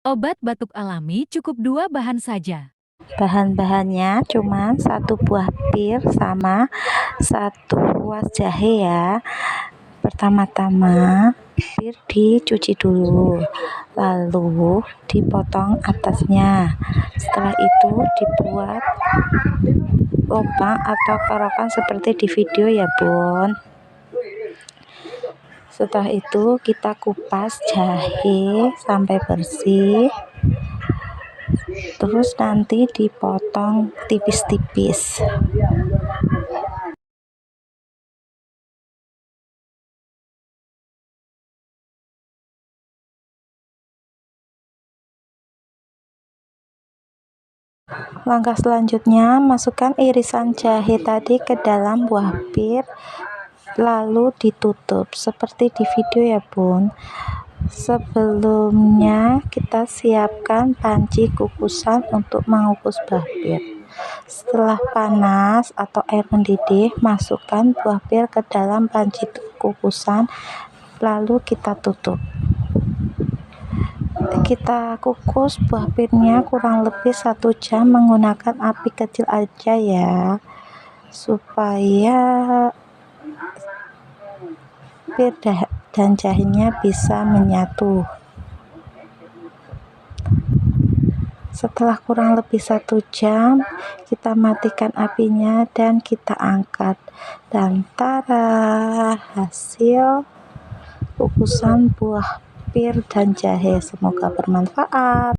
Obat batuk alami cukup 2 bahan saja. Bahan-bahannya cuma 1 buah pir sama 1 ruas jahe ya. Pertama-tama pir dicuci dulu, lalu dipotong atasnya. Setelah itu dibuat lubang atau kerokan seperti di video ya bun. Setelah itu kita kupas jahe sampai bersih, terus nanti dipotong tipis-tipis. Langkah selanjutnya, masukkan irisan jahe tadi ke dalam buah pir, lalu ditutup seperti di video ya bun. Sebelumnya kita siapkan panci kukusan untuk mengukus buah pir. Setelah panas atau air mendidih, masukkan buah pir ke dalam panci kukusan, lalu kita tutup. Kita kukus buah pirnya kurang lebih 1 jam menggunakan api kecil aja ya, supaya pir dan jahenya bisa menyatu. Setelah kurang lebih 1 jam, kita matikan apinya dan kita angkat. Dan tada, hasil kukusan buah pir dan jahe. Semoga bermanfaat.